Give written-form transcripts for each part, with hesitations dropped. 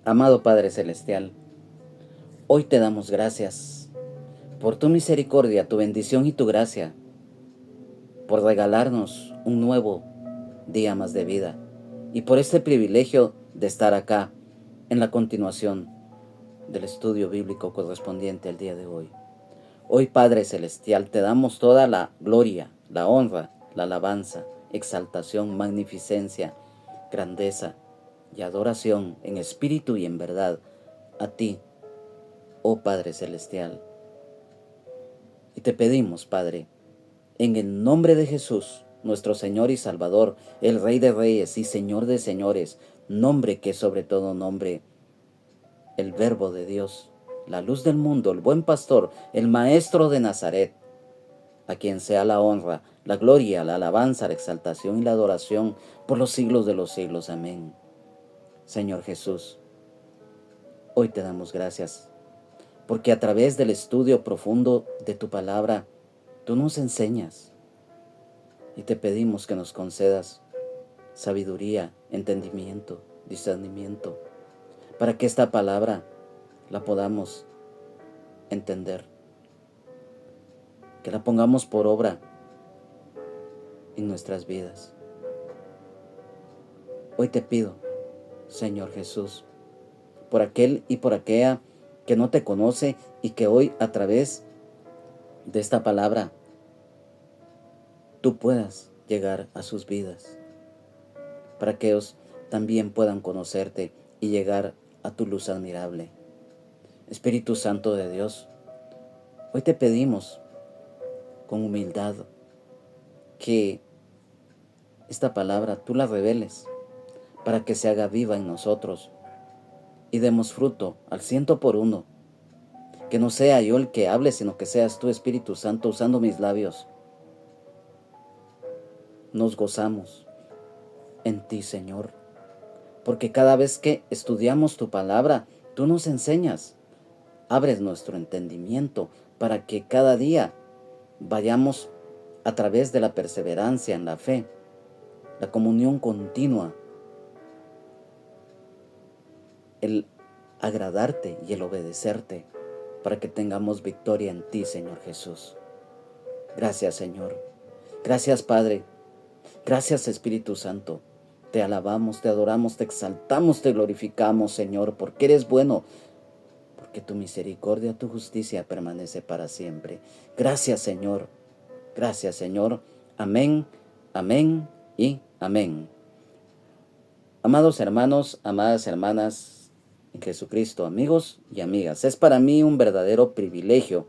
Amado Padre Celestial, hoy te damos gracias por tu misericordia, tu bendición y tu gracia, por regalarnos un nuevo día más de vida y por este privilegio de estar acá en la continuación del estudio bíblico correspondiente al día de hoy. Hoy, Padre Celestial, te damos toda la gloria, la honra, la alabanza, exaltación, magnificencia, grandeza y adoración en espíritu y en verdad a ti, oh Padre Celestial. Y te pedimos, Padre, en el nombre de Jesús, nuestro Señor y Salvador, el Rey de Reyes y Señor de Señores, nombre que sobre todo nombre, el Verbo de Dios, la luz del mundo, el buen pastor, el Maestro de Nazaret, a quien sea la honra, la gloria, la alabanza, la exaltación y la adoración por los siglos de los siglos. Amén. Señor Jesús, hoy te damos gracias, porque a través del estudio profundo de tu palabra, tú nos enseñas y te pedimos que nos concedas sabiduría, entendimiento, discernimiento, para que esta palabra la podamos entender, que la pongamos por obra en nuestras vidas. Hoy te pido, Señor Jesús, por aquel y por aquella que no te conoce y que hoy a través de esta palabra tú puedas llegar a sus vidas, para que ellos también puedan conocerte y llegar a tu luz admirable. Espíritu Santo de Dios, hoy te pedimos con humildad que esta palabra tú la reveles para que se haga viva en nosotros y demos fruto al 100 por 1. Que no sea yo el que hable, sino que seas tú, Espíritu Santo, usando mis labios. Nos gozamos en ti, Señor, porque cada vez que estudiamos tu palabra, tú nos enseñas, abres nuestro entendimiento para que cada día vayamos a través de la perseverancia en la fe, la comunión continua, el agradarte y el obedecerte, para que tengamos victoria en ti, Señor Jesús. Gracias, Señor. Gracias, Padre. Gracias, Espíritu Santo. Te alabamos, te adoramos, te exaltamos, te glorificamos, Señor, porque eres bueno, porque tu misericordia, tu justicia permanece para siempre. Gracias, Señor. Gracias, Señor. Amén, amén y amén. Amados hermanos, amadas hermanas en Jesucristo, amigos y amigas, es para mí un verdadero privilegio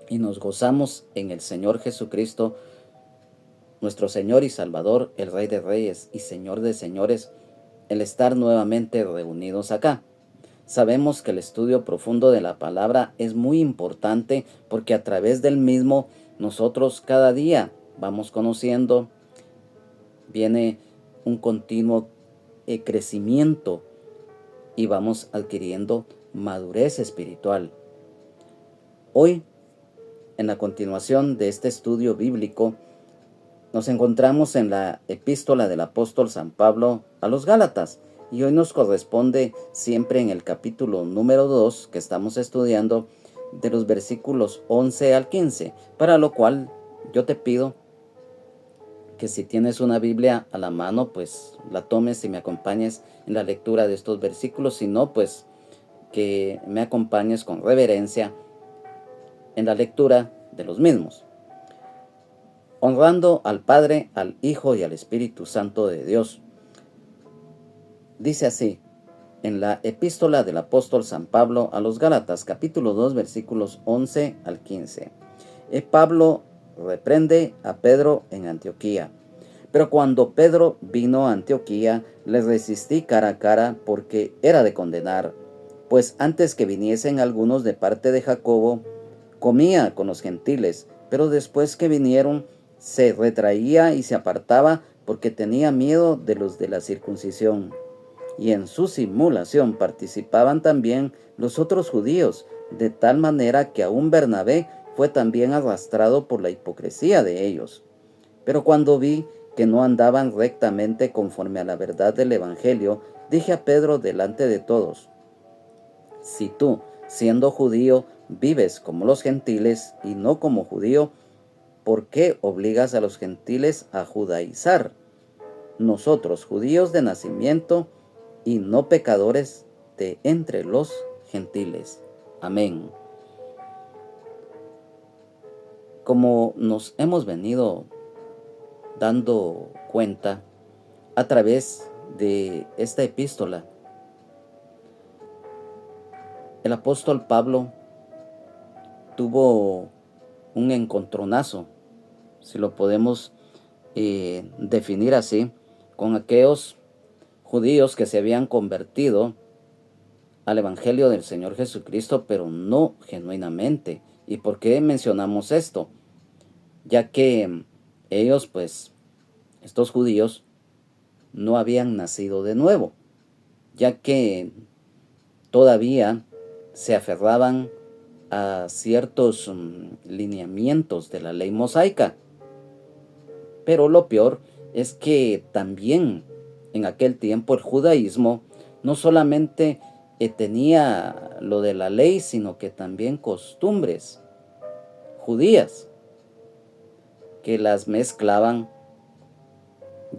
y nos gozamos en el Señor Jesucristo, nuestro Señor y Salvador, el Rey de Reyes y Señor de Señores, el estar nuevamente reunidos acá. Sabemos que el estudio profundo de la palabra es muy importante porque a través del mismo nosotros cada día vamos conociendo, viene un continuo crecimiento y vamos adquiriendo madurez espiritual. Hoy, en la continuación de este estudio bíblico, nos encontramos en la epístola del apóstol San Pablo a los Gálatas y hoy nos corresponde siempre en el capítulo número 2 que estamos estudiando de los versículos 11 al 15, para lo cual yo te pido que si tienes una Biblia a la mano, pues la tomes y me acompañes en la lectura de estos versículos, si no, pues que me acompañes con reverencia en la lectura de los mismos. Honrando al Padre, al Hijo y al Espíritu Santo de Dios. Dice así, en la epístola del apóstol San Pablo a los Gálatas, capítulo 2, versículos 11 al 15. Pablo reprende a Pedro en Antioquía. Pero cuando Pedro vino a Antioquía, le resistí cara a cara porque era de condenar, pues antes que viniesen algunos de parte de Jacobo, comía con los gentiles, pero después que vinieron, se retraía y se apartaba porque tenía miedo de los de la circuncisión. Y en su simulación participaban también los otros judíos, de tal manera que aún Bernabé fue también arrastrado por la hipocresía de ellos. Pero cuando vi que no andaban rectamente conforme a la verdad del Evangelio, dije a Pedro delante de todos: si tú, siendo judío, vives como los gentiles y no como judío, ¿por qué obligas a los gentiles a judaizar? Nosotros, judíos de nacimiento y no pecadores de entre los gentiles. Amén. Como nos hemos venido dando cuenta a través de esta epístola, el apóstol Pablo tuvo un encontronazo, si lo podemos definir así, con aquellos judíos que se habían convertido al Evangelio del Señor Jesucristo, pero no genuinamente. ¿Y por qué mencionamos esto? Ya que ellos, pues, estos judíos, no habían nacido de nuevo, ya que todavía se aferraban a ciertos lineamientos de la ley mosaica. Pero lo peor es que también en aquel tiempo el judaísmo no solamente tenía lo de la ley, sino que también costumbres judías que las mezclaban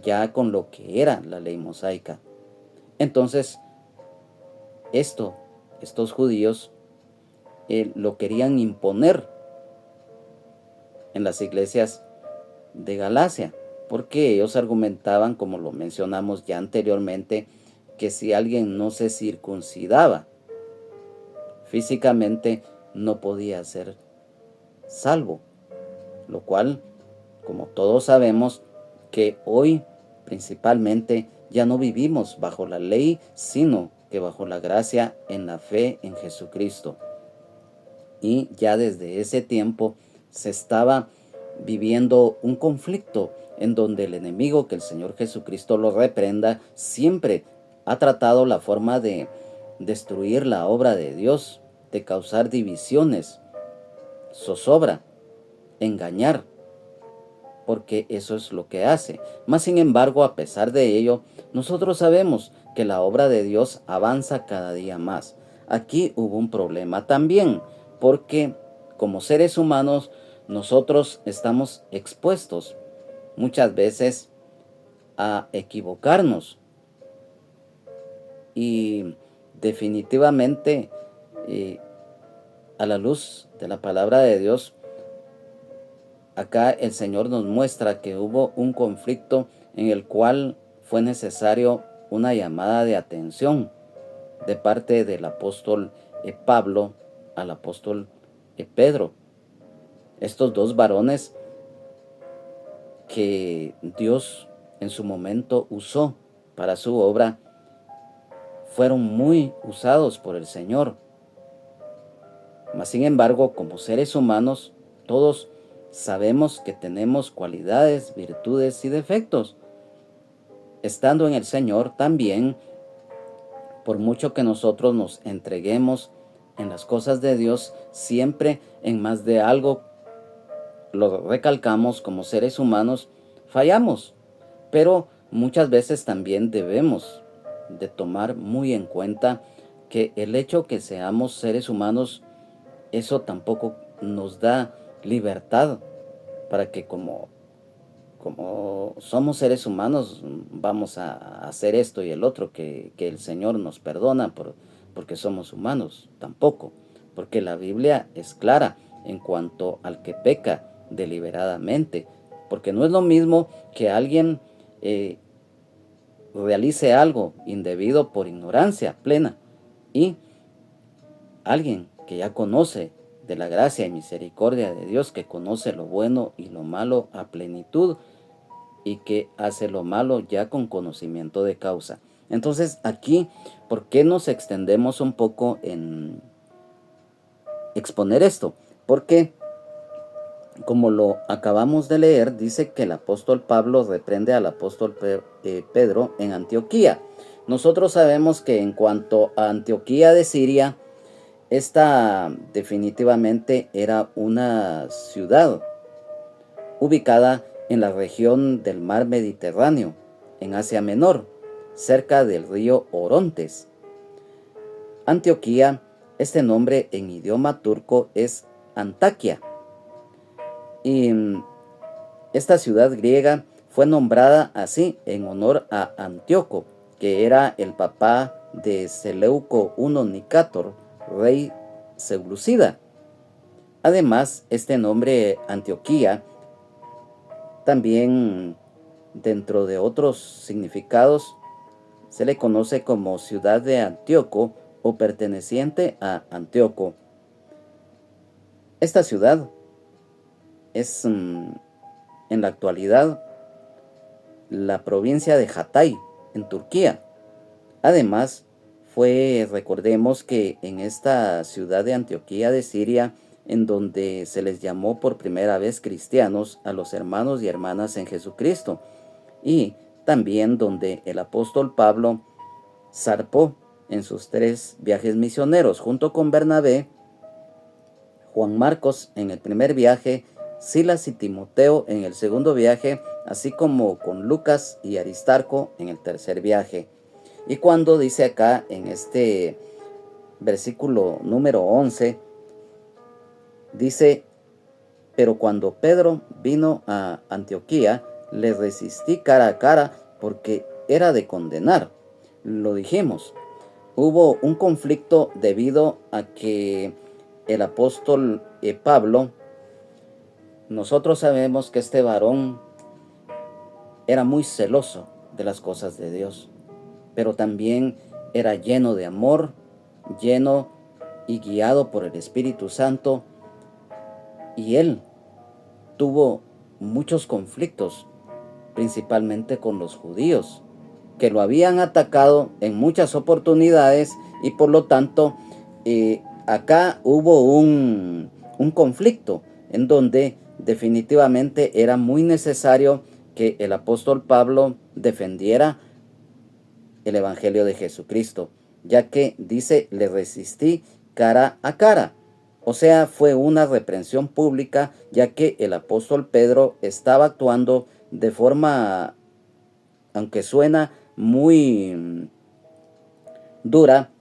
ya con lo que era la ley mosaica. Entonces, estos judíos lo querían imponer en las iglesias de Galacia, porque ellos argumentaban, como lo mencionamos ya anteriormente, que si alguien no se circuncidaba físicamente no podía ser salvo, lo cual, como todos sabemos, que hoy principalmente ya no vivimos bajo la ley, sino que bajo la gracia en la fe en Jesucristo. Y ya desde ese tiempo se estaba viviendo un conflicto en donde el enemigo, que el Señor Jesucristo lo reprenda, siempre ha tratado la forma de destruir la obra de Dios, de causar divisiones, zozobra, engañar, porque eso es lo que hace. Mas sin embargo, a pesar de ello, nosotros sabemos que la obra de Dios avanza cada día más. Aquí hubo un problema también, porque como seres humanos nosotros estamos expuestos muchas veces a equivocarnos, y definitivamente a la luz de la palabra de Dios, acá el Señor nos muestra que hubo un conflicto en el cual fue necesario una llamada de atención de parte del apóstol Pablo al apóstol Pedro. Estos dos varones que Dios en su momento usó para su obra fueron muy usados por el Señor. Mas sin embargo, como seres humanos, todos sabemos que tenemos cualidades, virtudes y defectos. Estando en el Señor también, por mucho que nosotros nos entreguemos en las cosas de Dios, siempre en más de algo, lo recalcamos, como seres humanos, fallamos. Pero muchas veces también debemos de tomar muy en cuenta que el hecho que seamos seres humanos, eso tampoco nos da libertad para que como somos seres humanos vamos a hacer esto y el otro, que el Señor nos perdona porque somos humanos. Tampoco, porque la Biblia es clara en cuanto al que peca deliberadamente, porque no es lo mismo que alguien realice algo indebido por ignorancia plena y alguien que ya conoce de la gracia y misericordia de Dios, que conoce lo bueno y lo malo a plenitud y que hace lo malo ya con conocimiento de causa. Entonces aquí, ¿por qué nos extendemos un poco en exponer esto? Porque, como lo acabamos de leer, dice que el apóstol Pablo reprende al apóstol Pedro en Antioquía. Nosotros sabemos que en cuanto a Antioquía de Siria, esta definitivamente era una ciudad ubicada en la región del mar Mediterráneo, en Asia Menor. cerca del río Orontes. Antioquía, este nombre en idioma turco es Antakia. Y esta ciudad griega fue nombrada así en honor a Antíoco, que era el papá de Seleuco I Nicátor, rey selyúcida. Además, este nombre Antioquía también, dentro de otros significados, se le conoce como ciudad de Antíoco o perteneciente a Antíoco. Esta ciudad es en la actualidad la provincia de Hatay, en Turquía. Además, recordemos que en esta ciudad de Antioquía de Siria, en donde se les llamó por primera vez cristianos a los hermanos y hermanas en Jesucristo, y también donde el apóstol Pablo zarpó en sus 3 viajes misioneros junto con Bernabé, Juan Marcos en el primer viaje, Silas y Timoteo en el segundo viaje, así como con Lucas y Aristarco en el tercer viaje. Y cuando dice acá en este versículo número 11, dice: pero cuando Pedro vino a Antioquía, le resistí cara a cara porque era de condenar. Lo dijimos, hubo un conflicto debido a que el apóstol Pablo, nosotros sabemos que este varón era muy celoso de las cosas de Dios, pero también era lleno de amor, lleno y guiado por el Espíritu Santo, y él tuvo muchos conflictos, principalmente con los judíos, que lo habían atacado en muchas oportunidades, y por lo tanto acá hubo un conflicto en donde definitivamente era muy necesario que el apóstol Pablo defendiera el Evangelio de Jesucristo, ya que dice: le resistí cara a cara. O sea, fue una reprensión pública, ya que el apóstol Pedro estaba actuando de forma, aunque suena muy dura,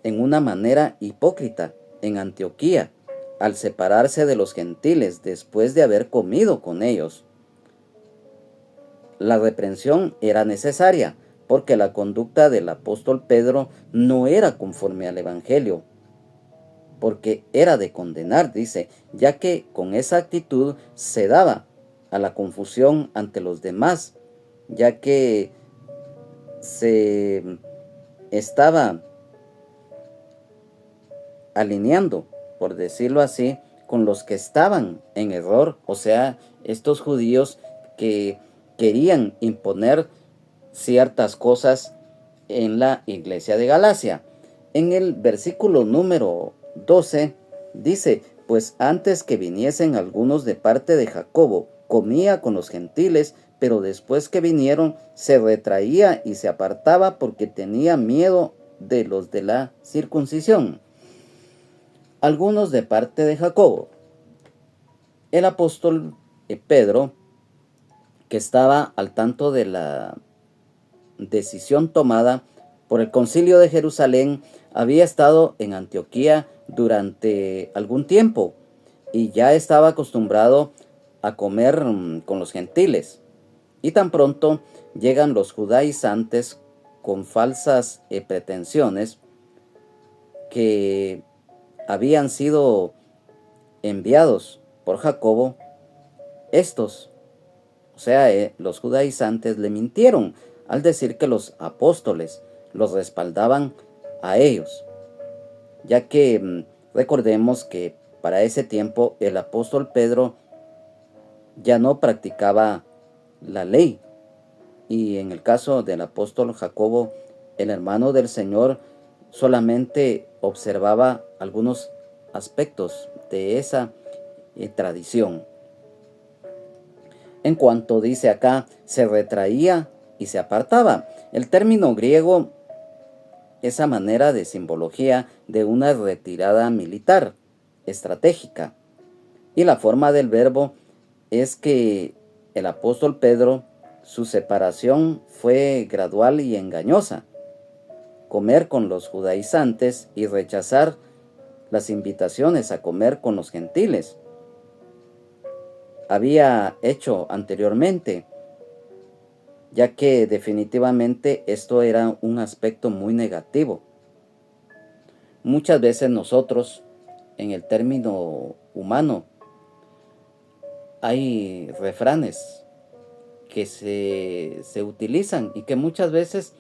en una manera hipócrita en Antioquía, al separarse de los gentiles después de haber comido con ellos. La reprensión era necesaria, porque la conducta del apóstol Pedro no era conforme al Evangelio, porque era de condenar, dice, ya que con esa actitud se daba a la confusión ante los demás, ya que se estaba alineando, por decirlo así, con los que estaban en error, o sea, estos judíos que querían imponer ciertas cosas en la iglesia de Galacia. En el versículo número 12 dice: pues antes que viniesen algunos de parte de Jacobo, comía con los gentiles, pero después que vinieron se retraía y se apartaba porque tenía miedo de los de la circuncisión. Algunos de parte de Jacobo. El apóstol Pedro, que estaba al tanto de la decisión tomada por el Concilio de Jerusalén, había estado en Antioquía durante algún tiempo y ya estaba acostumbrado a comer con los gentiles. Y tan pronto llegan los judaizantes con falsas pretensiones que habían sido enviados por Jacobo, estos, o sea, los judaizantes, le mintieron al decir que los apóstoles los respaldaban a ellos, ya que recordemos que para ese tiempo el apóstol Pedro ya no practicaba la ley, y en el caso del apóstol Jacobo, el hermano del Señor, solamente observaba algunos aspectos de esa tradición. En cuanto dice acá, se retraía y se apartaba. El término griego, esa manera de simbología de una retirada militar, estratégica. Y la forma del verbo es que el apóstol Pedro su separación fue gradual y engañosa. Comer con los judaizantes y rechazar las invitaciones a comer con los gentiles. Había hecho anteriormente, ya que definitivamente esto era un aspecto muy negativo. Muchas veces nosotros, en el término humano, hay refranes que se utilizan y que muchas veces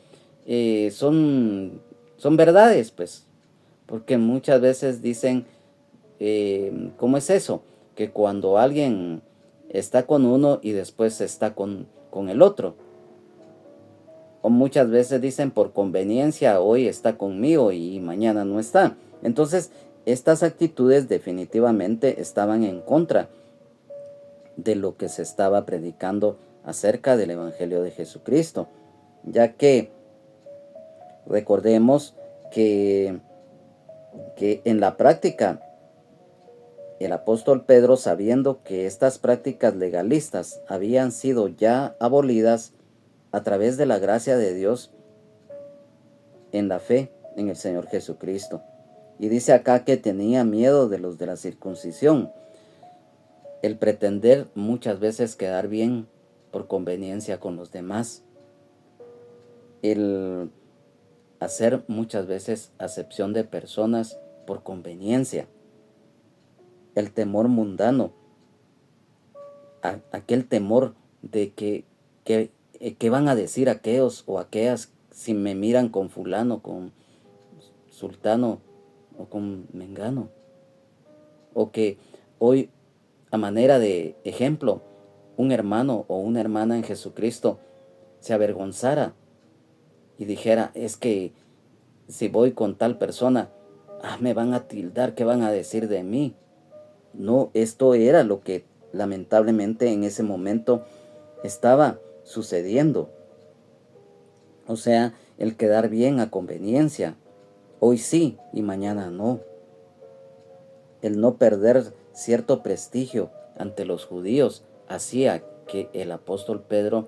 son verdades, pues, porque muchas veces dicen, ¿cómo es eso? Que cuando alguien está con uno y después está con el otro, o muchas veces dicen por conveniencia, hoy está conmigo y mañana no está. Entonces, estas actitudes definitivamente estaban en contra de lo que se estaba predicando acerca del Evangelio de Jesucristo, ya que recordemos que en la práctica el apóstol Pedro, sabiendo que estas prácticas legalistas habían sido ya abolidas a través de la gracia de Dios en la fe en el Señor Jesucristo, y dice acá que tenía miedo de los de la circuncisión, el pretender muchas veces quedar bien por conveniencia con los demás, el hacer muchas veces acepción de personas por conveniencia, el temor mundano, aquel temor de que van a decir aquellos o aquellas si me miran con fulano, con sultano o con mengano, o que hoy, a manera de ejemplo, un hermano o una hermana en Jesucristo se avergonzara y dijera, es que si voy con tal persona, me van a tildar, ¿qué van a decir de mí? No, esto era lo que lamentablemente en ese momento estaba sucediendo. O sea, el quedar bien a conveniencia, hoy sí y mañana no. El no perder cierto prestigio ante los judíos hacía que el apóstol Pedro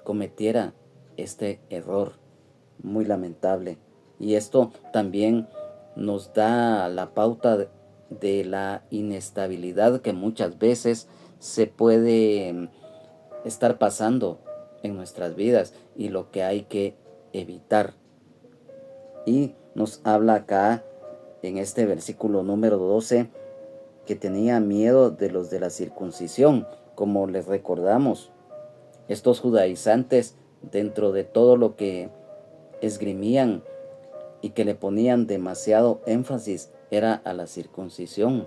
cometiera este error muy lamentable. Y esto también nos da la pauta de la inestabilidad que muchas veces se puede estar pasando en nuestras vidas y lo que hay que evitar. Y nos habla acá en este versículo número 12 que tenía miedo de los de la circuncisión. Como les recordamos, estos judaizantes, dentro de todo lo que esgrimían y que le ponían demasiado énfasis, era a la circuncisión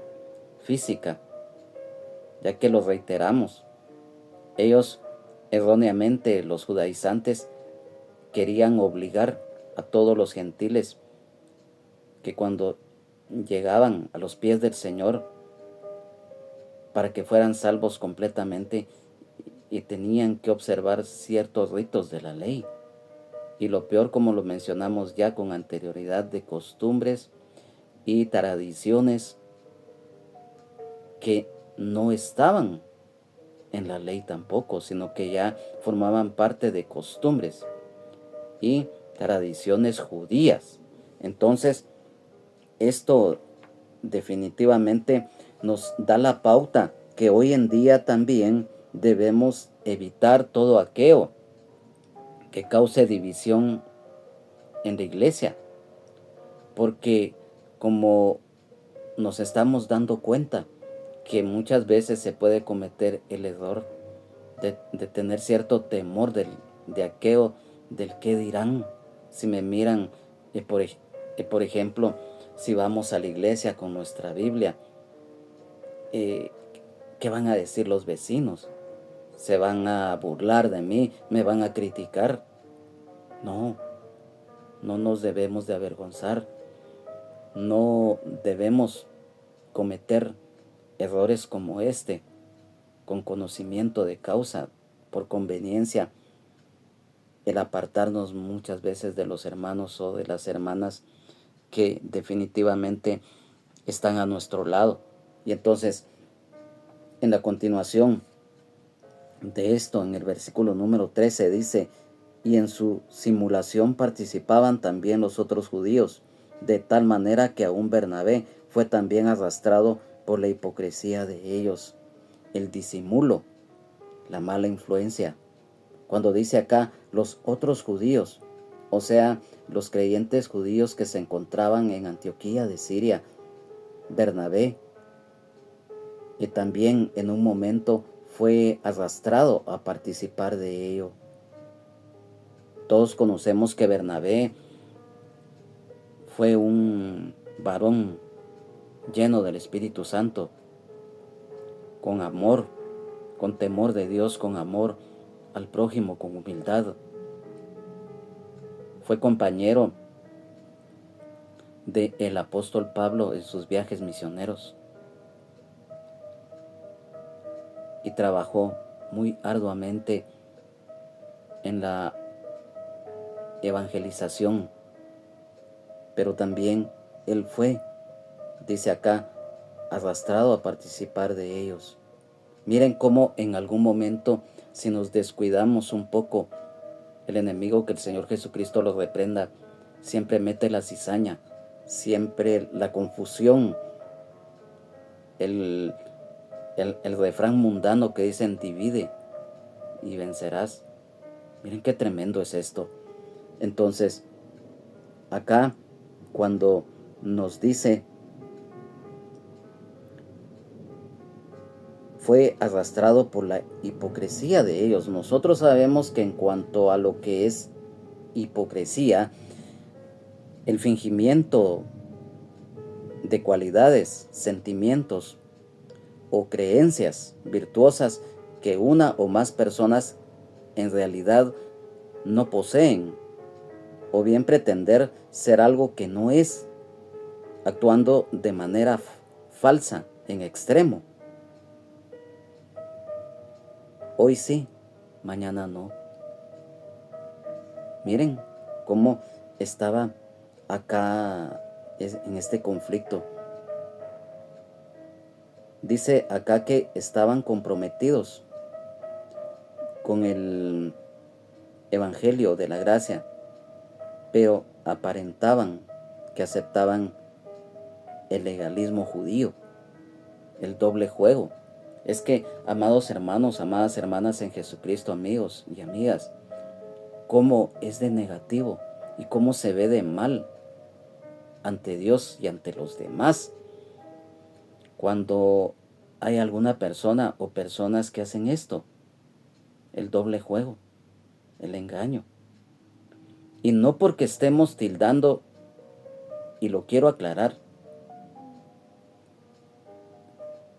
física, ya que lo reiteramos. Ellos, erróneamente, los judaizantes, querían obligar a todos los gentiles que cuando llegaban a los pies del Señor, para que fueran salvos completamente, y tenían que observar ciertos ritos de la ley. Y lo peor, como lo mencionamos ya con anterioridad, de costumbres y tradiciones que no estaban en la ley tampoco, sino que ya formaban parte de costumbres y tradiciones judías. Entonces, esto definitivamente nos da la pauta que hoy en día también debemos evitar todo aquello que cause división en la iglesia, porque como nos estamos dando cuenta que muchas veces se puede cometer el error de tener cierto temor de aquello del qué dirán si me miran, por ejemplo, si vamos a la iglesia con nuestra Biblia, ¿qué van a decir los vecinos? ¿Se van a burlar de mí? ¿Me van a criticar? No, no nos debemos de avergonzar. No debemos cometer errores como este con conocimiento de causa, por conveniencia, el apartarnos muchas veces de los hermanos o de las hermanas que definitivamente están a nuestro lado. Y entonces, en la continuación, de esto, en el versículo número 13 dice: y en su simulación participaban también los otros judíos, de tal manera que aún Bernabé fue también arrastrado por la hipocresía de ellos. El disimulo, la mala influencia. Cuando dice acá los otros judíos, o sea, los creyentes judíos que se encontraban en Antioquía de Siria, Bernabé, que también en un momento fue arrastrado a participar de ello. Todos conocemos que Bernabé fue un varón lleno del Espíritu Santo, con amor, con temor de Dios, con amor al prójimo, con humildad. Fue compañero del apóstol Pablo en sus viajes misioneros y trabajó muy arduamente en la evangelización, pero también él fue, dice acá, arrastrado a participar de ellos. Miren cómo en algún momento, si nos descuidamos un poco, el enemigo, que el Señor Jesucristo lo reprenda, siempre mete la cizaña, siempre la confusión, el refrán mundano que dicen divide y vencerás. Miren qué tremendo es esto. Entonces, acá cuando nos dice fue arrastrado por la hipocresía de ellos, nosotros sabemos que en cuanto a lo que es hipocresía, el fingimiento de cualidades, sentimientos o creencias virtuosas que una o más personas en realidad no poseen, o bien pretender ser algo que no es, actuando de manera falsa en extremo. Hoy sí, mañana no. Miren cómo estaba acá en este conflicto. Dice acá que estaban comprometidos con el evangelio de la gracia, pero aparentaban que aceptaban el legalismo judío, el doble juego. Es que, amados hermanos, amadas hermanas en Jesucristo, amigos y amigas, cómo es de negativo y cómo se ve de mal ante Dios y ante los demás cuando hay alguna persona o personas que hacen esto, el doble juego, el engaño. Y no porque estemos tildando, y lo quiero aclarar,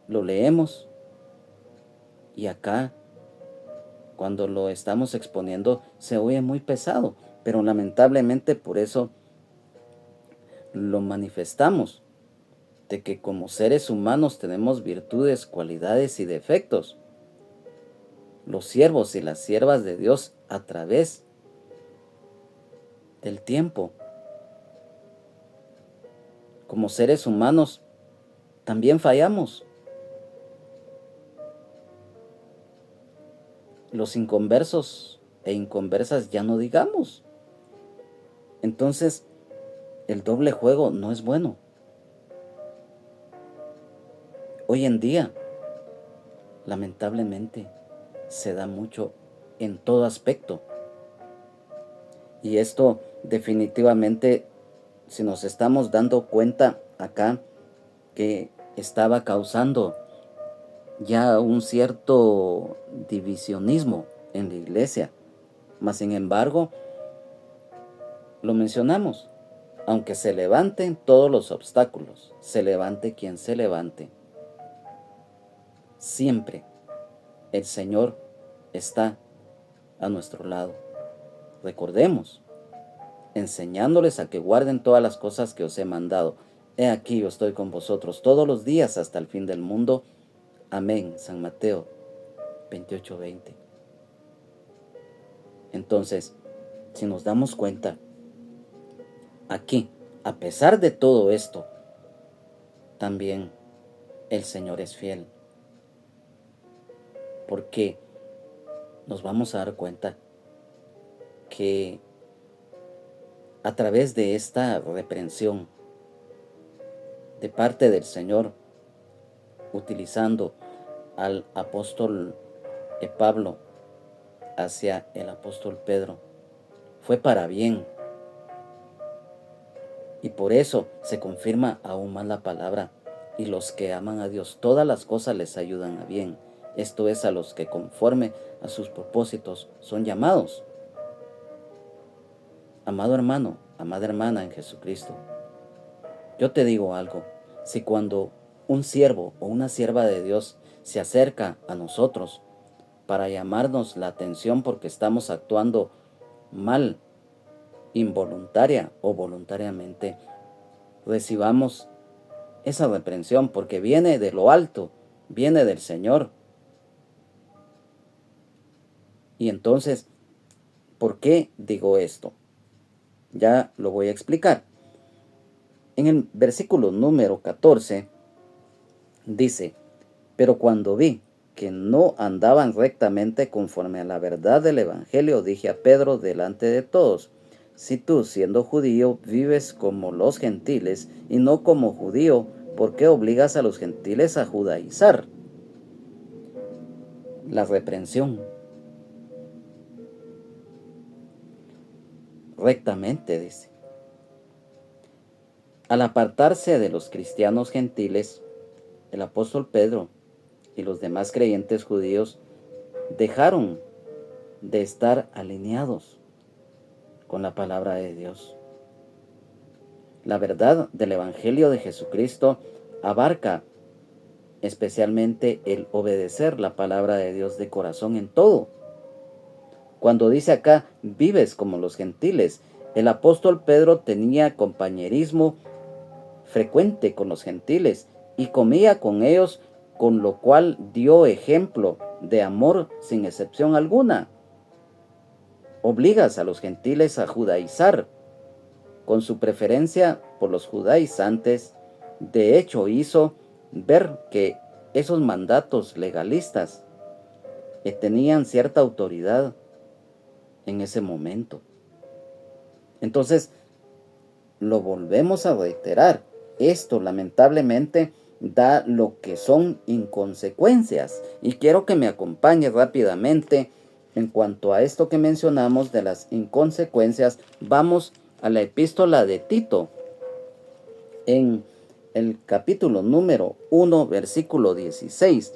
lo leemos y acá cuando lo estamos exponiendo se oye muy pesado, pero lamentablemente por eso lo manifestamos, de que como seres humanos tenemos virtudes, cualidades y defectos. Los siervos y las siervas de Dios a través del tiempo, como seres humanos, también fallamos. Los inconversos e inconversas ya no digamos. Entonces, el doble juego no es bueno. Hoy en día, lamentablemente, se da mucho en todo aspecto. Y esto definitivamente, si nos estamos dando cuenta acá, que estaba causando ya un cierto divisionismo en la iglesia. Mas sin embargo, lo mencionamos, aunque se levanten todos los obstáculos, se levante quien se levante, siempre el Señor está a nuestro lado. Recordemos, enseñándoles a que guarden todas las cosas que os he mandado. He aquí yo estoy con vosotros todos los días hasta el fin del mundo. Amén. San Mateo 28:20. Entonces, si nos damos cuenta, aquí, a pesar de todo esto, también el Señor es fiel. Porque nos vamos a dar cuenta que a través de esta reprensión de parte del Señor, utilizando al apóstol Pablo hacia el apóstol Pedro, fue para bien. Y por eso se confirma aún más la palabra: y los que aman a Dios, todas las cosas les ayudan a bien. Esto es, a los que conforme a sus propósitos son llamados. Amado hermano, amada hermana en Jesucristo, yo te digo algo: si cuando un siervo o una sierva de Dios se acerca a nosotros para llamarnos la atención porque estamos actuando mal, involuntaria o voluntariamente, recibamos esa reprensión, porque viene de lo alto, viene del Señor. Y entonces, ¿por qué digo esto? Ya lo voy a explicar. En el versículo número 14 dice: pero cuando vi que no andaban rectamente conforme a la verdad del Evangelio, dije a Pedro delante de todos: si tú, siendo judío, vives como los gentiles y no como judío, ¿por qué obligas a los gentiles a judaizar? La reprensión. Rectamente, dice. Al apartarse de los cristianos gentiles, el apóstol Pedro y los demás creyentes judíos dejaron de estar alineados con la palabra de Dios. La verdad del Evangelio de Jesucristo abarca especialmente el obedecer la palabra de Dios de corazón en todo. Cuando dice acá, vives como los gentiles, el apóstol Pedro tenía compañerismo frecuente con los gentiles y comía con ellos, con lo cual dio ejemplo de amor sin excepción alguna. Obligas a los gentiles a judaizar. Con su preferencia por los judaizantes, de hecho hizo ver que esos mandatos legalistas tenían cierta autoridad en ese momento. Entonces, lo volvemos a reiterar: esto lamentablemente da lo que son inconsecuencias. Y quiero que me acompañe rápidamente en cuanto a esto que mencionamos de las inconsecuencias. Vamos a la epístola de Tito, en el capítulo número 1, versículo 16,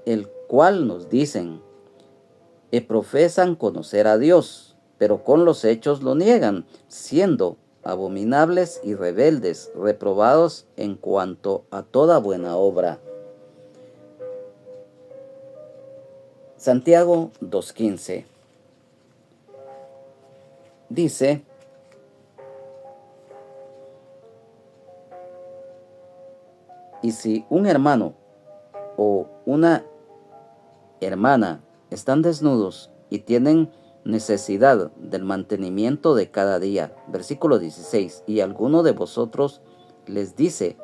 el cual nos dicen: profesan conocer a Dios, pero con los hechos lo niegan, siendo abominables y rebeldes, reprobados en cuanto a toda buena obra. Santiago 2:15 dice: y si un hermano o una hermana están desnudos y tienen necesidad del mantenimiento de cada día, versículo 16, y alguno de vosotros les dice: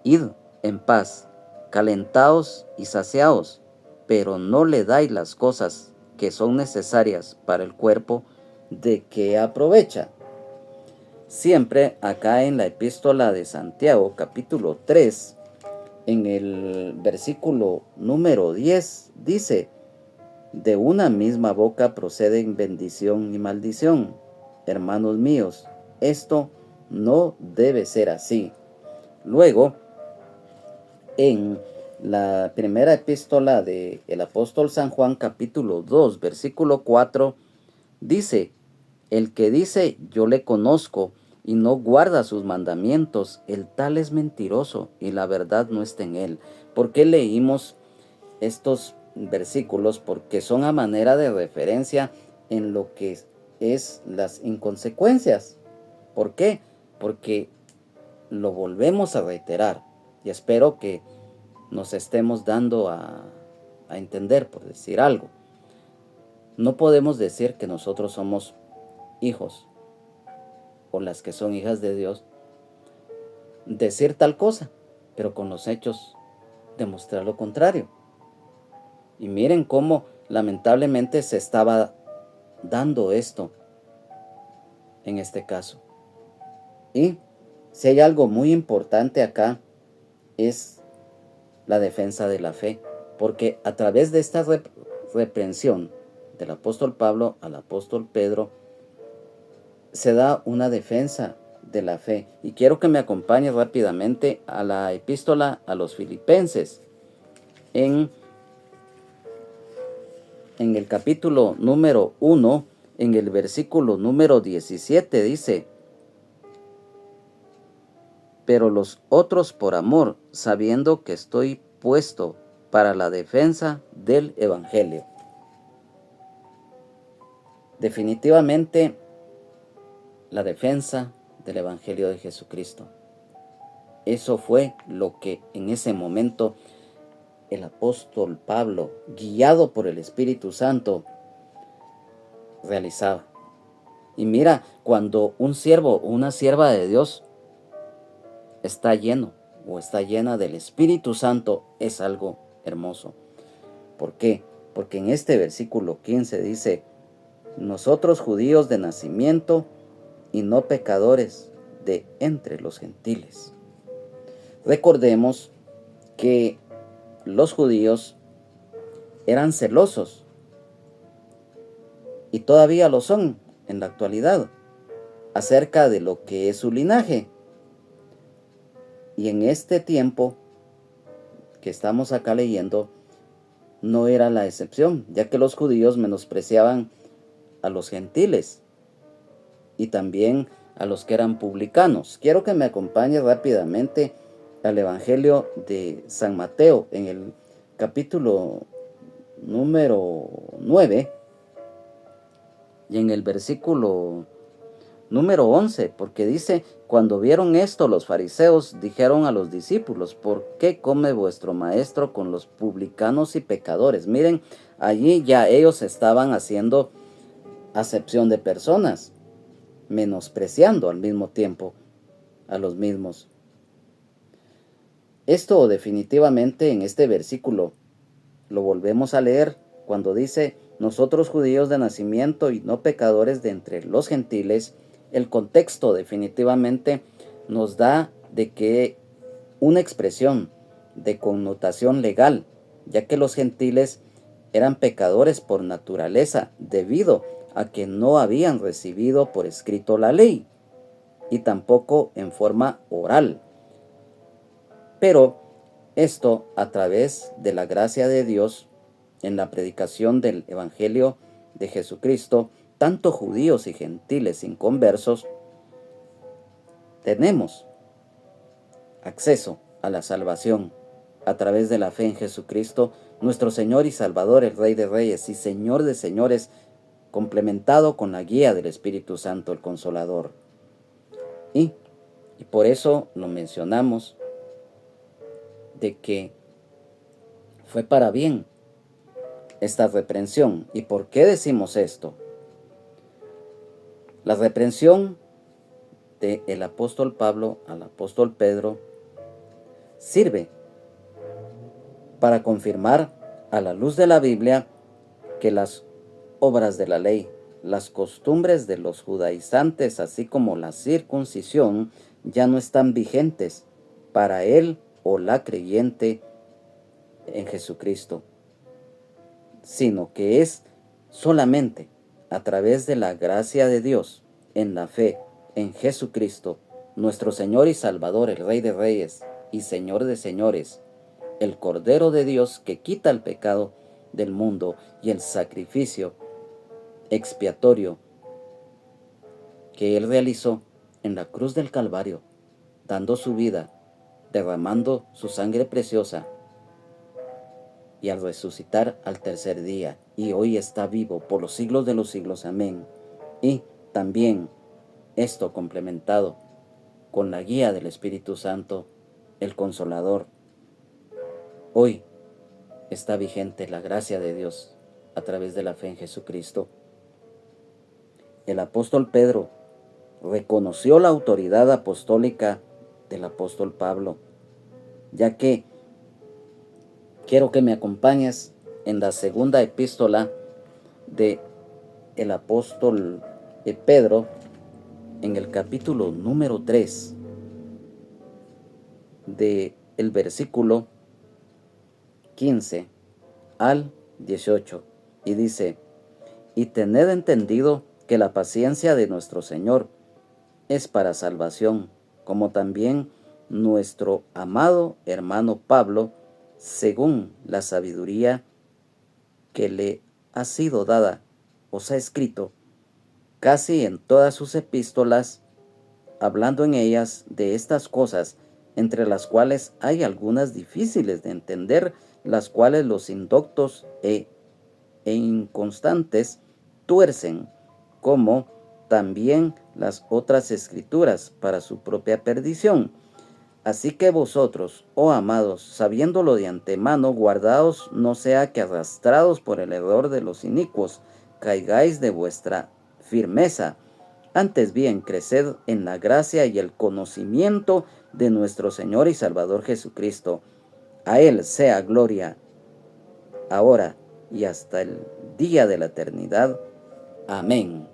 id en paz, calentaos y saciaos, pero no le dais las cosas que son necesarias para el cuerpo, ¿de qué aprovecha? Siempre acá en la epístola de Santiago, capítulo 3, en el versículo número 10, dice: de una misma boca proceden bendición y maldición. Hermanos míos, esto no debe ser así. Luego, en la primera epístola del apóstol San Juan, capítulo 2, versículo 4, dice: el que dice yo le conozco y no guarda sus mandamientos, el tal es mentiroso y la verdad no está en él. ¿Por qué leímos estos versículos? Porque son a manera de referencia en lo que es las inconsecuencias. ¿Por qué? Porque lo volvemos a reiterar y espero que nos estemos dando a entender, por decir algo. No podemos decir que nosotros somos hijos o las que son hijas de Dios, decir tal cosa, pero con los hechos demostrar lo contrario. Y miren cómo lamentablemente se estaba dando esto en este caso. Y si hay algo muy importante acá, es la defensa de la fe, porque a través de esta reprensión del apóstol Pablo al apóstol Pedro, se da una defensa de la fe. Y quiero que me acompañe rápidamente a la epístola a los Filipenses. En el capítulo número 1, en el versículo número 17 dice: pero los otros por amor, sabiendo que estoy puesto para la defensa del evangelio. Definitivamente, la defensa del evangelio de Jesucristo. Eso fue lo que en ese momento el apóstol Pablo, guiado por el Espíritu Santo, realizaba. Y mira, cuando un siervo o una sierva de Dios está lleno o está llena del Espíritu Santo, es algo hermoso. ¿Por qué? Porque en este versículo 15 dice: nosotros judíos de nacimiento y no pecadores de entre los gentiles. Recordemos que los judíos eran celosos y todavía lo son en la actualidad acerca de lo que es su linaje. Y en este tiempo que estamos acá leyendo, no era la excepción, ya que los judíos menospreciaban a los gentiles y también a los que eran publicanos. Quiero que me acompañe rápidamente al Evangelio de San Mateo, en el capítulo número 9 y en el versículo número 11, porque dice: cuando vieron esto, los fariseos dijeron a los discípulos: ¿por qué come vuestro maestro con los publicanos y pecadores? Miren, allí ya ellos estaban haciendo acepción de personas, menospreciando al mismo tiempo a los mismos. Esto definitivamente en este versículo lo volvemos a leer cuando dice: nosotros judíos de nacimiento y no pecadores de entre los gentiles. El contexto definitivamente nos da de que una expresión de connotación legal, ya que los gentiles eran pecadores por naturaleza debido a que no habían recibido por escrito la ley y tampoco en forma oral. Pero esto, a través de la gracia de Dios, en la predicación del Evangelio de Jesucristo, tanto judíos y gentiles inconversos, tenemos acceso a la salvación a través de la fe en Jesucristo, nuestro Señor y Salvador, el Rey de Reyes y Señor de Señores, complementado con la guía del Espíritu Santo, el Consolador. Y por eso lo mencionamos, de que fue para bien esta reprensión. ¿Y por qué decimos esto? La reprensión del apóstol Pablo al apóstol Pedro sirve para confirmar a la luz de la Biblia que las obras de la ley, las costumbres de los judaizantes, así como la circuncisión, ya no están vigentes para él o la creyente en Jesucristo, sino que es solamente a través de la gracia de Dios, en la fe en Jesucristo, nuestro Señor y Salvador, el Rey de Reyes y Señor de Señores, el Cordero de Dios que quita el pecado del mundo y el sacrificio expiatorio que Él realizó en la cruz del Calvario, dando su vida, derramando su sangre preciosa, y al resucitar al tercer día, y hoy está vivo por los siglos de los siglos. Amén. Y también esto complementado con la guía del Espíritu Santo, el Consolador. Hoy está vigente la gracia de Dios a través de la fe en Jesucristo. El apóstol Pedro reconoció la autoridad apostólica del apóstol Pablo, ya que quiero que me acompañes en la segunda epístola de el apóstol Pedro, en el capítulo número 3, de el versículo 15 al 18, y dice: y tened entendido que la paciencia de nuestro Señor es para salvación, como también nuestro amado hermano Pablo, según la sabiduría que le ha sido dada, os ha escrito casi en todas sus epístolas, hablando en ellas de estas cosas, entre las cuales hay algunas difíciles de entender, las cuales los indoctos e inconstantes tuercen, como también las otras escrituras, para su propia perdición. Así que vosotros, oh amados, sabiéndolo de antemano, guardaos, no sea que arrastrados por el error de los inicuos, caigáis de vuestra firmeza. Antes bien, creced en la gracia y el conocimiento de nuestro Señor y Salvador Jesucristo. A Él sea gloria, ahora y hasta el día de la eternidad. Amén.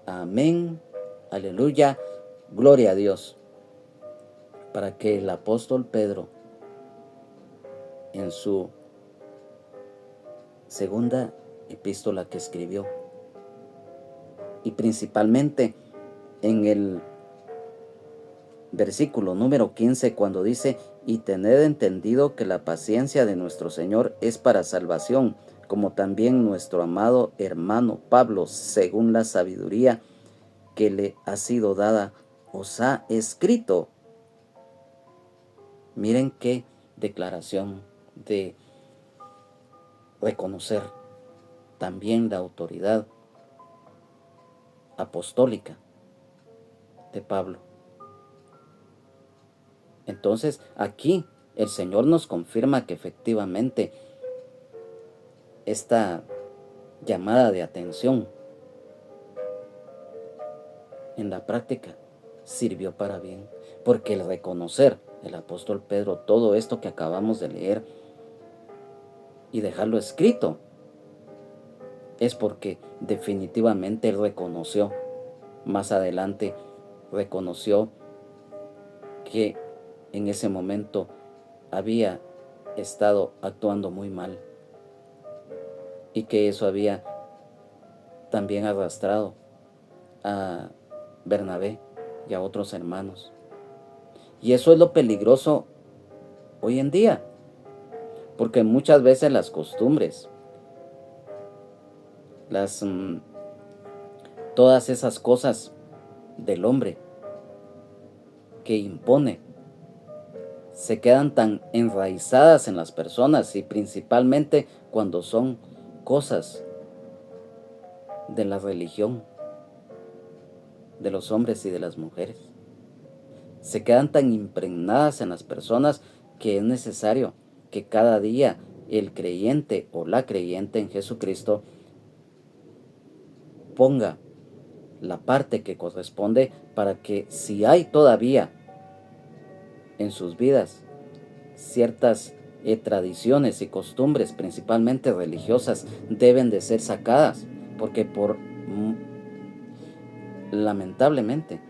Amén. Aleluya. Gloria a Dios. Para que el apóstol Pedro, en su segunda epístola que escribió, y principalmente en el versículo número 15, cuando dice: y tened entendido que la paciencia de nuestro Señor es para salvación, como también nuestro amado hermano Pablo, según la sabiduría que le ha sido dada, os ha escrito. Miren qué declaración de reconocer también la autoridad apostólica de Pablo. Entonces, aquí el Señor nos confirma que efectivamente esta llamada de atención en la práctica sirvió para bien, porque el reconocer el apóstol Pedro todo esto que acabamos de leer y dejarlo escrito es porque definitivamente él reconoció, más adelante reconoció que en ese momento había estado actuando muy mal y que eso había también arrastrado a Bernabé y a otros hermanos. Y eso es lo peligroso hoy en día, porque muchas veces las costumbres, todas esas cosas del hombre que impone, se quedan tan enraizadas en las personas, y principalmente cuando son cosas de la religión de los hombres y de las mujeres. Se quedan tan impregnadas en las personas que es necesario que cada día el creyente o la creyente en Jesucristo ponga la parte que corresponde, para que si hay todavía en sus vidas ciertas tradiciones y costumbres, principalmente religiosas, deben de ser sacadas, porque lamentablemente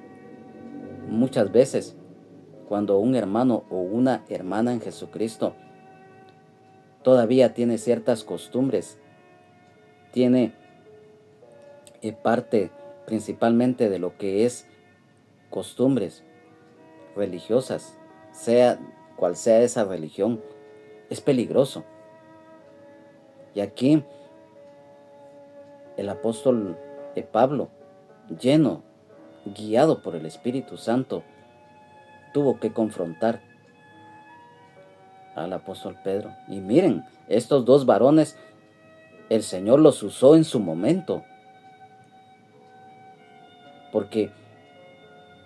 muchas veces cuando un hermano o una hermana en Jesucristo todavía tiene ciertas costumbres, tiene parte principalmente de lo que es costumbres religiosas, sea cual sea esa religión, es peligroso. Y aquí el apóstol Pablo, guiado por el Espíritu Santo, tuvo que confrontar al apóstol Pedro. Y miren, estos dos varones, el Señor los usó en su momento, porque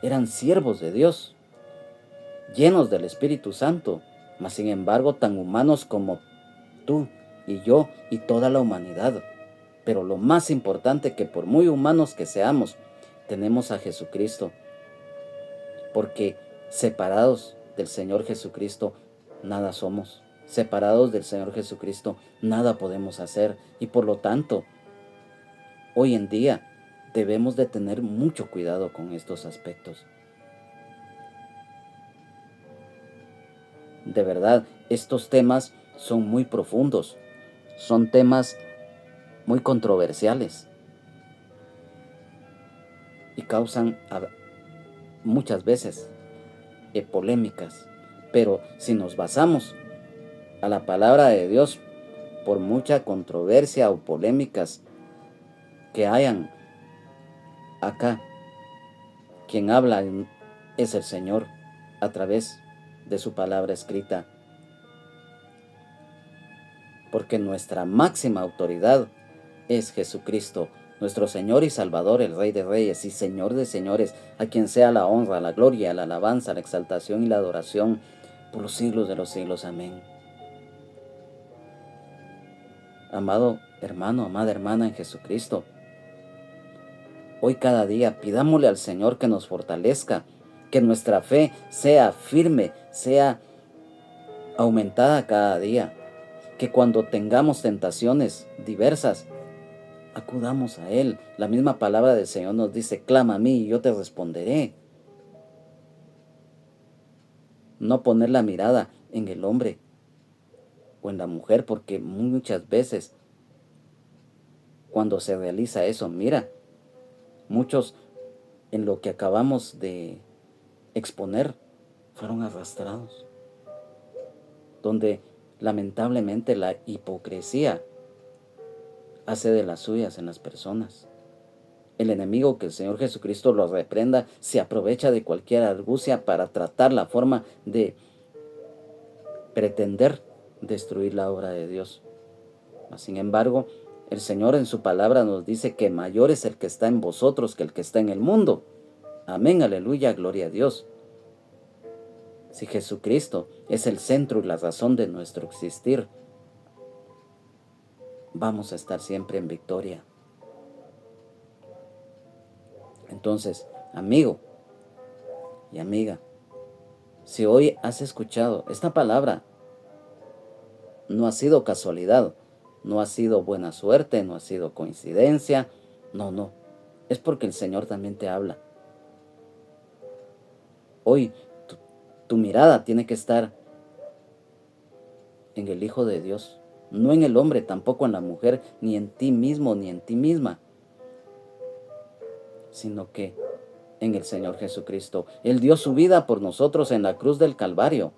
eran siervos de Dios, llenos del Espíritu Santo, mas sin embargo tan humanos como tú y yo y toda la humanidad. Pero lo más importante, que por muy humanos que seamos, tenemos a Jesucristo, porque separados del Señor Jesucristo nada somos. Separados del Señor Jesucristo, nada podemos hacer. Y por lo tanto, hoy en día debemos de tener mucho cuidado con estos aspectos. De verdad, estos temas son muy profundos, son temas muy controversiales y causan muchas veces polémicas. Pero si nos basamos a la palabra de Dios, por mucha controversia o polémicas que hayan acá, quien habla es el Señor a través de su palabra escrita, porque nuestra máxima autoridad es Jesucristo, nuestro Señor y Salvador, el Rey de Reyes y Señor de Señores, a quien sea la honra, la gloria, la alabanza, la exaltación y la adoración por los siglos de los siglos. Amén. Amado hermano, amada hermana en Jesucristo, hoy cada día pidámosle al Señor que nos fortalezca, que nuestra fe sea firme, sea aumentada cada día, que cuando tengamos tentaciones diversas, acudamos a Él. La misma palabra del Señor nos dice, clama a mí y yo te responderé. No poner la mirada en el hombre o en la mujer, porque muchas veces cuando se realiza eso, mira, muchos en lo que acabamos de exponer fueron arrastrados, donde lamentablemente la hipocresía hace de las suyas en las personas. El enemigo, que el Señor Jesucristo lo reprenda, se aprovecha de cualquier argucia para tratar la forma de pretender destruir la obra de Dios. Sin embargo, el Señor en su palabra nos dice que mayor es el que está en vosotros que el que está en el mundo. Amén, aleluya, gloria a Dios. Si Jesucristo es el centro y la razón de nuestro existir, vamos a estar siempre en victoria. Entonces, amigo y amiga, si hoy has escuchado esta palabra, no ha sido casualidad, no ha sido buena suerte, no ha sido coincidencia, no, es porque el Señor también te habla. Hoy tu mirada tiene que estar en el Hijo de Dios, no en el hombre, tampoco en la mujer, ni en ti mismo, ni en ti misma, sino que en el Señor Jesucristo. Él dio su vida por nosotros en la cruz del Calvario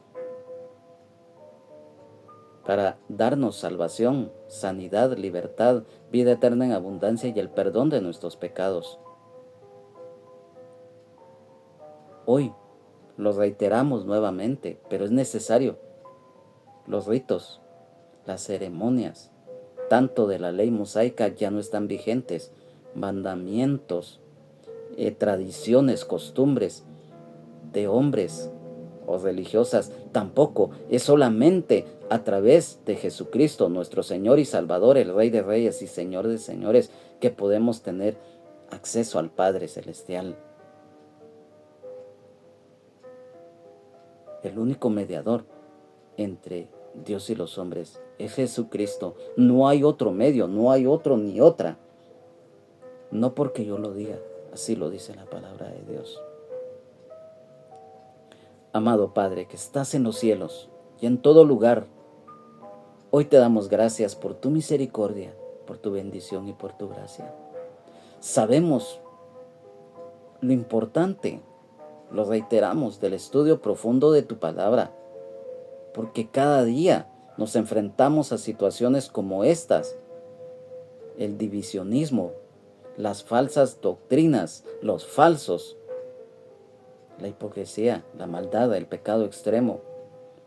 para darnos salvación, sanidad, libertad, vida eterna en abundancia y el perdón de nuestros pecados. Hoy lo reiteramos nuevamente, pero es necesario. Los ritos, las ceremonias, tanto de la ley mosaica ya no están vigentes. Mandamientos, tradiciones, costumbres de hombres o religiosas tampoco. Es solamente a través de Jesucristo, nuestro Señor y Salvador, el Rey de Reyes y Señor de Señores, que podemos tener acceso al Padre Celestial. El único mediador entre Dios y los hombres es Jesucristo. No hay otro medio, no hay otro ni otra. No porque yo lo diga, así lo dice la palabra de Dios. Amado Padre, que estás en los cielos y en todo lugar, hoy te damos gracias por tu misericordia, por tu bendición y por tu gracia. Sabemos lo importante, lo reiteramos, del estudio profundo de tu palabra, porque cada día nos enfrentamos a situaciones como estas, el divisionismo, las falsas doctrinas, los falsos, la hipocresía, la maldad, el pecado extremo.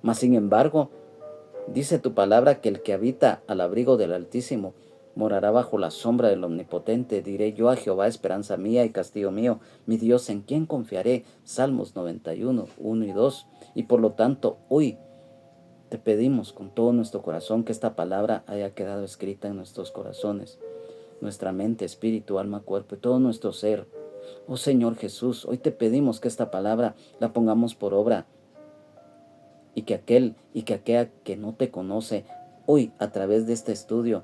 Mas sin embargo, dice tu palabra que el que habita al abrigo del Altísimo morará bajo la sombra del Omnipotente. Diré yo a Jehová, esperanza mía y castillo mío, mi Dios, en quien confiaré. Salmos 91, 1 y 2. Y por lo tanto, hoy te pedimos con todo nuestro corazón que esta palabra haya quedado escrita en nuestros corazones, nuestra mente, espíritu, alma, cuerpo y todo nuestro ser. Oh Señor Jesús, hoy te pedimos que esta palabra la pongamos por obra y que aquel y que aquella que no te conoce hoy a través de este estudio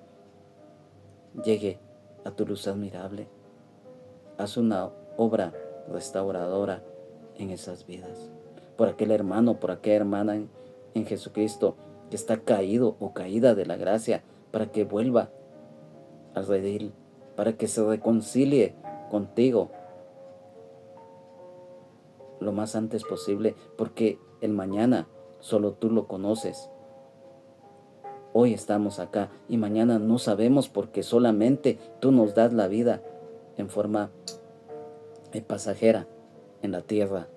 llegue a tu luz admirable. Haz una obra restauradora en esas vidas. Por aquel hermano, por aquella hermana en Jesucristo que está caído o caída de la gracia, para que vuelva al redil, para que se reconcilie contigo lo más antes posible, porque el mañana solo tú lo conoces. Hoy estamos acá y mañana no sabemos, porque solamente tú nos das la vida en forma pasajera en la tierra.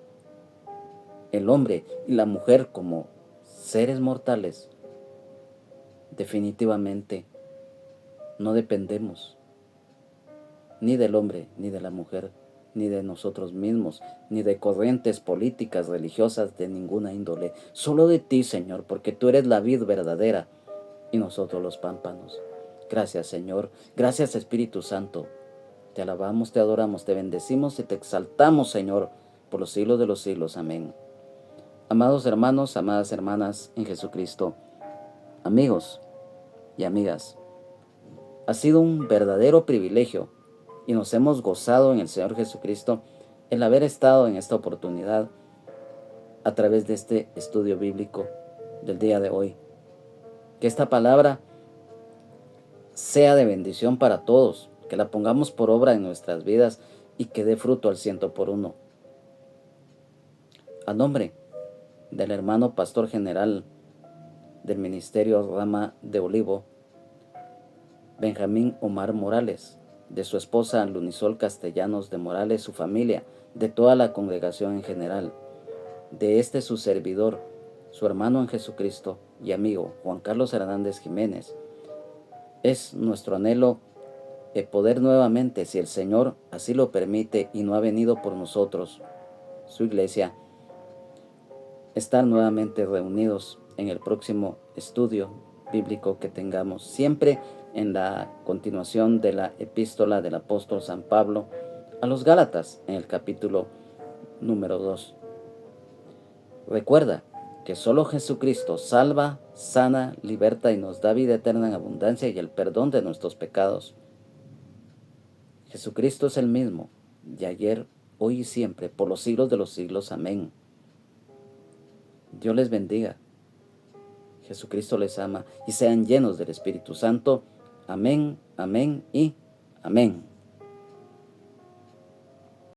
El hombre y la mujer como seres mortales definitivamente no dependemos ni del hombre, ni de la mujer, ni de nosotros mismos, ni de corrientes políticas, religiosas de ninguna índole. Solo de ti, Señor, porque tú eres la vid verdadera y nosotros los pámpanos. Gracias, Señor. Gracias, Espíritu Santo. Te alabamos, te adoramos, te bendecimos y te exaltamos, Señor, por los siglos de los siglos. Amén. Amados hermanos, amadas hermanas en Jesucristo, amigos y amigas, ha sido un verdadero privilegio y nos hemos gozado en el Señor Jesucristo el haber estado en esta oportunidad a través de este estudio bíblico del día de hoy. Que esta palabra sea de bendición para todos, que la pongamos por obra en nuestras vidas y que dé fruto al 100%. A nombre del hermano pastor general del Ministerio Rama de Olivo, Benjamín Omar Morales, de su esposa Lunisol Castellanos de Morales, su familia, de toda la congregación en general, de este su servidor, su hermano en Jesucristo y amigo Juan Carlos Hernández Jiménez. Es nuestro anhelo poder nuevamente, si el Señor así lo permite y no ha venido por nosotros, su iglesia, estar nuevamente reunidos en el próximo estudio bíblico que tengamos, siempre en la continuación de la epístola del apóstol San Pablo a los Gálatas, en el capítulo número 2. Recuerda que solo Jesucristo salva, sana, liberta y nos da vida eterna en abundancia y el perdón de nuestros pecados. Jesucristo es el mismo, de ayer, hoy y siempre, por los siglos de los siglos. Amén. Dios les bendiga. Jesucristo les ama y sean llenos del Espíritu Santo. Amén, amén y amén.